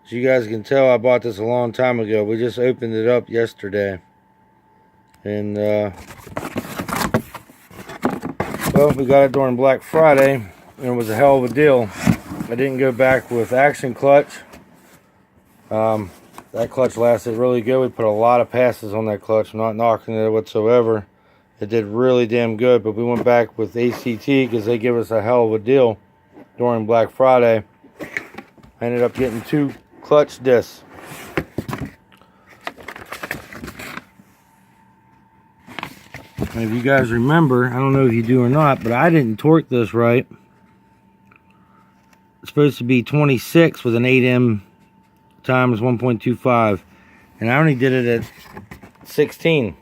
As you guys can tell, I bought this a long time ago. We just opened it up yesterday. And, well, we got it during Black Friday, and it was a hell of a deal. I didn't go back with action clutch. That clutch lasted really good. We put a lot of passes on that clutch. I'm not knocking it whatsoever. It did really damn good, but we went back with ACT because they give us a hell of a deal during Black Friday. I ended up getting 2 clutch discs. And if you guys remember, I don't know if you do or not, but I didn't torque this right. It's supposed to be 26 with an 8M times 1.25, and I only did it at 16.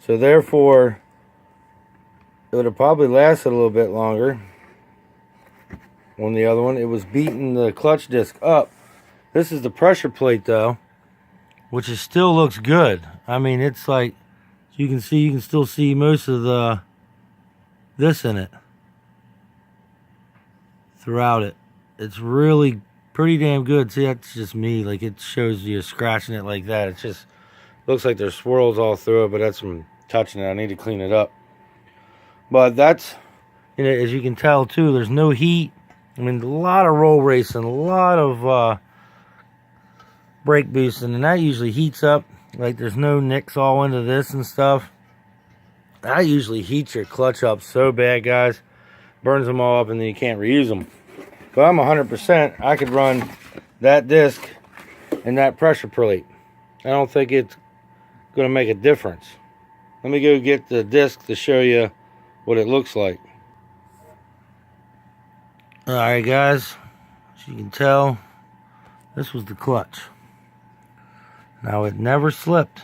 So therefore, it would have probably lasted a little bit longer. On the other one, it was beating the clutch disc up. This is the pressure plate though, which is still looks good. I mean, it's like you can still see most of the this in it throughout it. It's really pretty damn good. See, that's just me. Like, it shows you scratching it like that. It just looks like there's swirls all through it, but that's from touching it. I need to clean it up. But that's, you know, as you can tell too, there's no heat. I mean, a lot of roll racing, a lot of brake boosting, and that usually heats up. Like, there's no nicks all into this and stuff. That usually heats your clutch up so bad, guys. Burns them all up, and then you can't reuse them. But I'm 100%. I could run that disc and that pressure plate. I don't think it's going to make a difference. Let me go get the disc to show you what it looks like. Alright guys, as you can tell, this was the clutch. Now, it never slipped.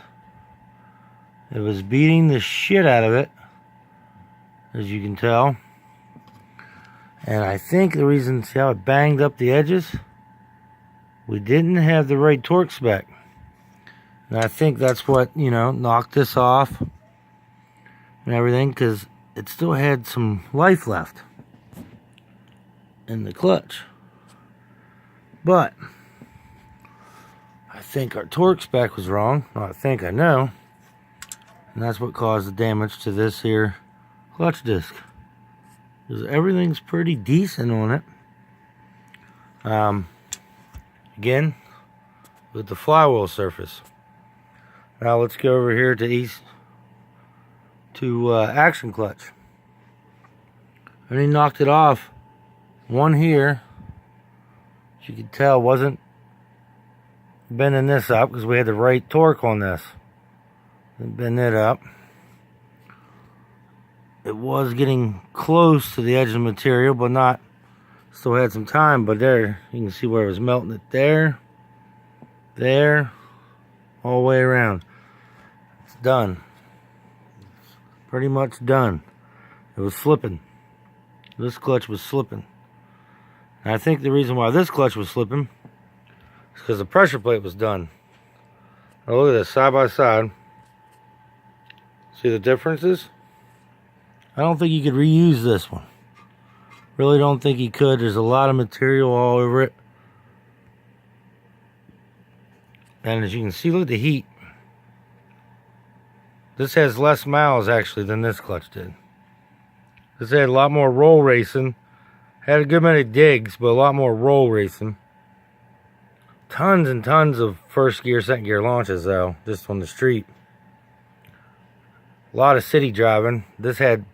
It was beating the shit out of it, as you can tell. And I think the reason, see how it banged up the edges? We didn't have the right torque spec. And I think that's what, you know, knocked this off and everything, because it still had some life left in the clutch. But I think our torque spec was wrong. Well, I know. And that's what caused the damage to this here clutch disc. Because everything's pretty decent on it. Again, with the flywheel surface. Now let's go over here to action clutch. I only knocked it off. One here, as you can tell, wasn't bending this up because we had the right torque on this. Bend it up. It was getting close to the edge of the material, but not. Still had some time, but there, you can see where it was melting it there, all the way around. It's done. It's pretty much done. It was slipping. This clutch was slipping. And I think the reason why this clutch was slipping is because the pressure plate was done. Now look at this, side by side. See the differences? I don't think you could reuse this one. Really don't think you could. There's a lot of material all over it. And as you can see, look at the heat. This has less miles actually than this clutch did. This had a lot more roll racing. Had a good many digs, but a lot more roll racing. Tons and tons of first gear, second gear launches though, just on the street. A lot of city driving. This had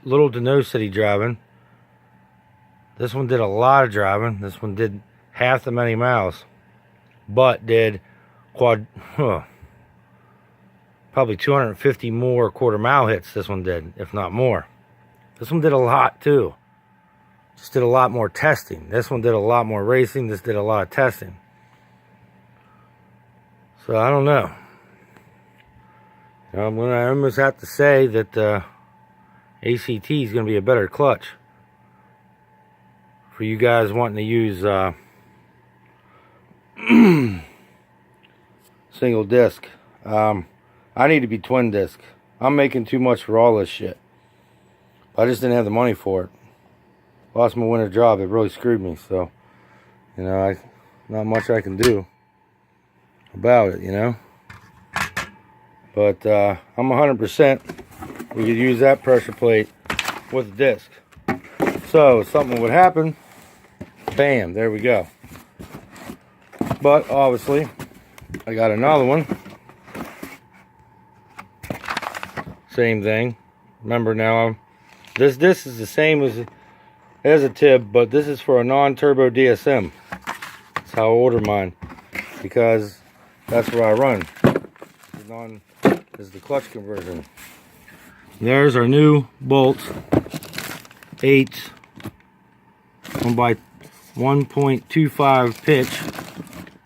little to no city driving. This one did a lot of driving. This one did half the many miles, but did probably 250 more quarter mile hits. This one did, if not more. This one did a lot too. Just did a lot more testing. This one did a lot more racing. This did a lot of testing. So I don't know. I'm going to almost have to say that ACT is going to be a better clutch for you guys wanting to use single disc. I need to be twin disc. I'm making too much for all this shit. I just didn't have the money for it. Lost my winter job. It really screwed me. So, you know, not much I can do about it, you know. But I'm 100%. We could use that pressure plate with a disc. So if something would happen, bam, there we go. But obviously, I got another one. Same thing. Remember now, this is the same as a tib, but this is for a non-turbo DSM. That's how I order mine, because that's where I run. Is the clutch conversion. There's our new bolts, 8 by 1.25 pitch,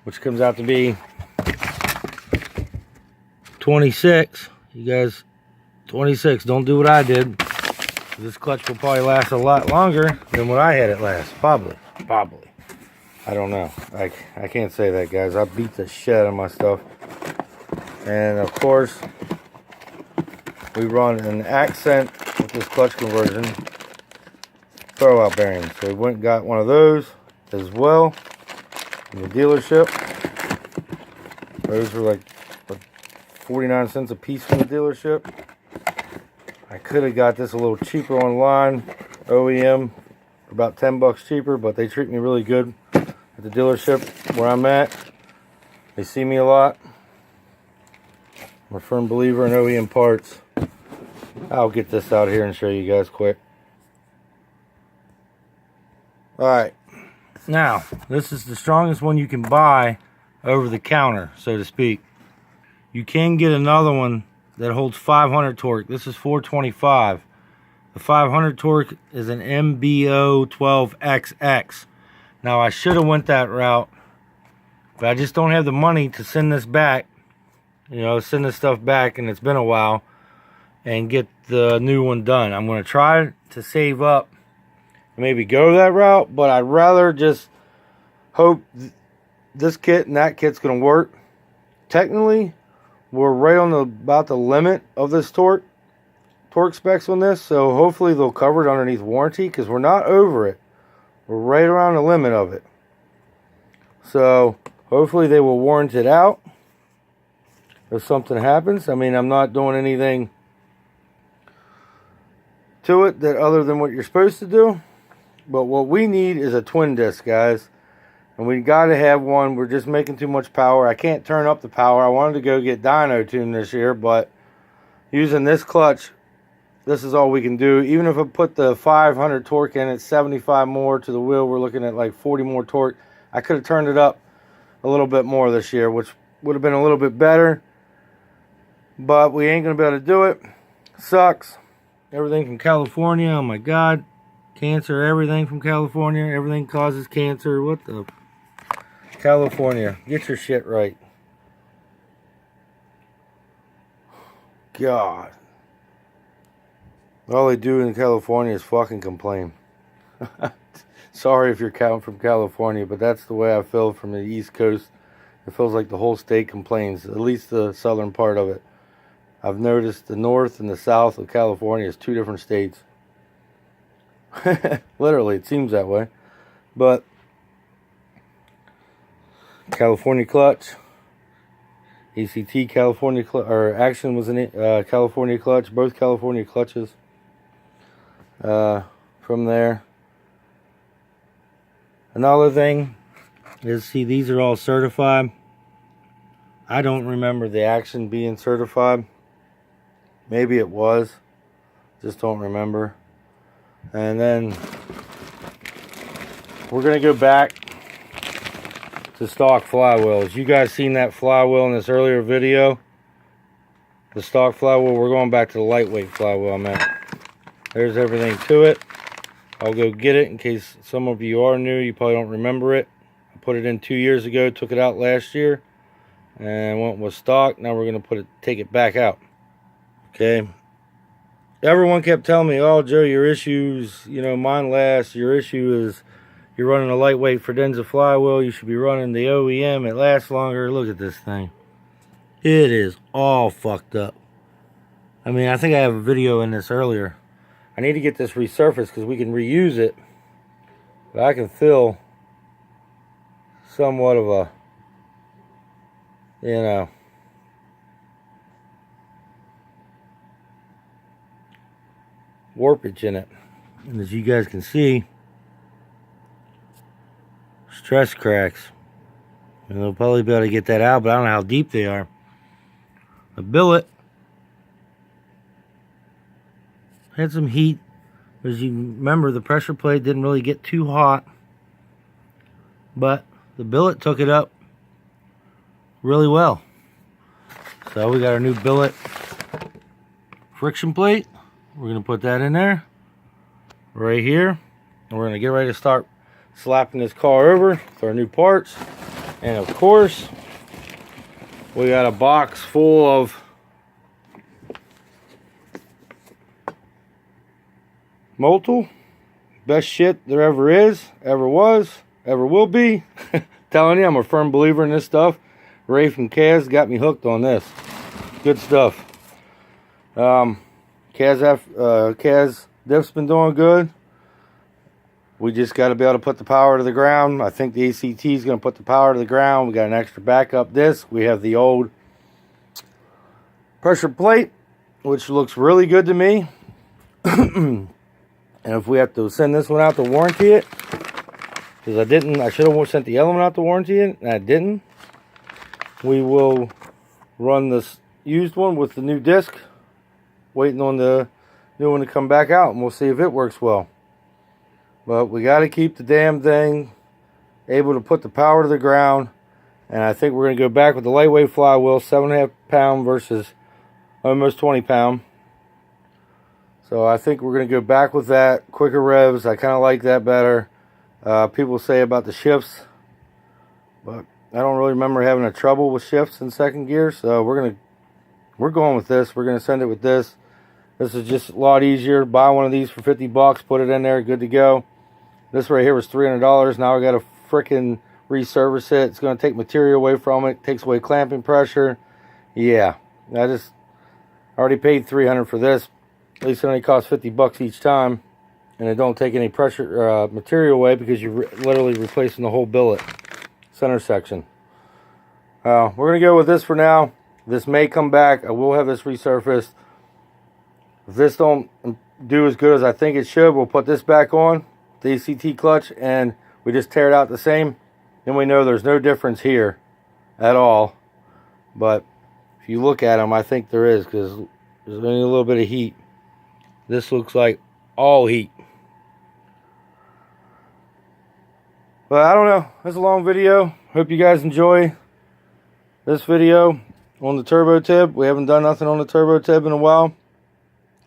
which comes out to be 26. You guys, 26. Don't do what I did. This clutch will probably last a lot longer than what I had it last. Probably. I don't know. I can't say that, guys. I beat the shit out of my stuff. And of course, we run an accent with this clutch conversion throwout bearing. So we went and got one of those as well in the dealership. Those were like 49 cents a piece from the dealership. I could have got this a little cheaper online, OEM, about 10 bucks cheaper, but they treat me really good at the dealership where I'm at. They see me a lot. I'm a firm believer in OEM parts. I'll get this out here and show you guys quick. Alright, now this is the strongest one you can buy over the counter, so to speak. You can get another one that holds 500 torque. This is 425. The 500 torque is an MBO 12XX. Now I should have went that route, but I just don't have the money to send this back. You know, send this stuff back, and it's been a while, and get the new one done. I'm going to try to save up and maybe go that route, but I'd rather just hope this kit and that kit's going to work. Technically, we're right on about the limit of this torque specs on this, so hopefully they'll cover it underneath warranty, because we're not over it. We're right around the limit of it. So hopefully they will warrant it out if something happens. I mean, I'm not doing anything to it that other than what you're supposed to do, but what we need is a twin disc, guys, and we got to have one. We're just making too much power. I can't turn up the power. I wanted to go get dyno tuned this year, but using this clutch, this is all we can do. Even if I put the 500 torque in, it's 75 more to the wheel. We're looking at like 40 more torque. I could have turned it up a little bit more this year, which would have been a little bit better, but we ain't gonna be able to do it. Sucks. Everything from California. Oh my God. Cancer, everything from California. Everything causes cancer. What the? California. Get your shit right. God. All they do in California is fucking complain. Sorry if you're from California, but that's the way I feel from the East Coast. It feels like the whole state complains, at least the southern part of it. I've noticed the north and the south of California is two different states. Literally, it seems that way. But California clutch, ACT California clutch, or Action was in California clutch, both California clutches. From there, another thing is, see, these are all certified. I don't remember the Action being certified. Maybe it was, just don't remember. And then we're gonna go back to stock flywheels. You guys seen that flywheel in this earlier video? The stock flywheel. We're going back to the lightweight flywheel, man. There's everything to it. I'll go get it in case some of you are new. You probably don't remember it. I put it in 2 years ago, took it out last year, and went with stock. Now we're gonna take it back out. Okay. Everyone kept telling me, "Oh, Joe, your issues, you know, mine lasts. Your issue is you're running a lightweight Fredenza flywheel. You should be running the OEM. It lasts longer." Look at this thing. It is all fucked up. I mean, I think I have a video in this earlier. I need to get this resurfaced because we can reuse it. But I can feel somewhat of a, you know, warpage in it. And as you guys can see, stress cracks. And they'll probably be able to get that out, but I don't know how deep they are. The billet had some heat. As you remember, the pressure plate didn't really get too hot, but the billet took it up really well. So we got our new billet friction plate. We're going to put that in there right here, and we're going to get ready to start slapping this car over with our new parts. And of course, we got a box full of Motul. Best shit there ever is, ever was, ever will be. Telling you, I'm a firm believer in this stuff. Ray from Kaz got me hooked on this. Good stuff. Kaz diff's been doing good. We just got to be able to put the power to the ground. I think the ACT is going to put the power to the ground. We got an extra backup disc. We have the old pressure plate, which looks really good to me. And if we have to send this one out to warranty it, because I should have sent the other one out to warranty it, and I didn't. We will run this used one with the new disc, waiting on the new one to come back out, and we'll see if it works well. But we got to keep the damn thing able to put the power to the ground, and I think we're going to go back with the lightweight flywheel, 7.5 pound versus almost 20 pound. So I think we're going to go back with that. Quicker revs, I kind of like that better. People say about the shifts, but I don't really remember having a trouble with shifts in second gear. So we're going with this. We're going to send it with this. This is just a lot easier. Buy one of these for 50 bucks, put it in there, good to go. This right here was $300. Now I got to frickin' reservice it. It's going to take material away from it. Takes away clamping pressure. Yeah, I already paid $300 for this. At least it only costs 50 bucks each time, and it don't take any pressure material away because you're literally replacing the whole billet center section. We're gonna go with this for now. This may come back. I will have this resurfaced. If this don't do as good as I think it should, we'll put this back on the ACT clutch, and we just tear it out the same. Then we know there's no difference here at all. But if you look at them, I think there is, because there's only a little bit of heat. This looks like all heat. But I don't know. It's a long video. Hope you guys enjoy this video on the turbo tib. We haven't done nothing on the turbo tib in a while.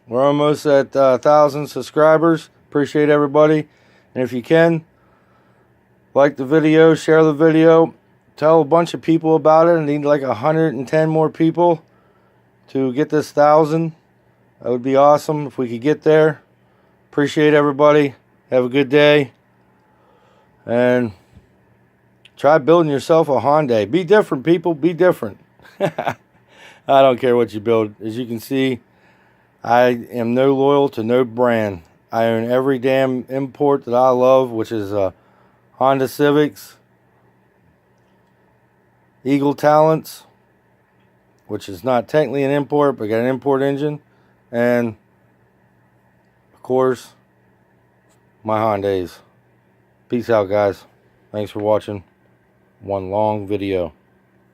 We're almost at 1,000 subscribers. Appreciate everybody. And if you can, like the video, share the video, tell a bunch of people about it. I need like 110 more people to get this 1,000. That would be awesome if we could get there. Appreciate everybody. Have a good day. And try building yourself a Hyundai. Be different, people. Be different. I don't care what you build. As you can see, I am no loyal to no brand. I own every damn import that I love, which is Honda Civics, Eagle Talents, which is not technically an import, but got an import engine. And, of course, my Hyundais. Peace out, guys. Thanks for watching one long video.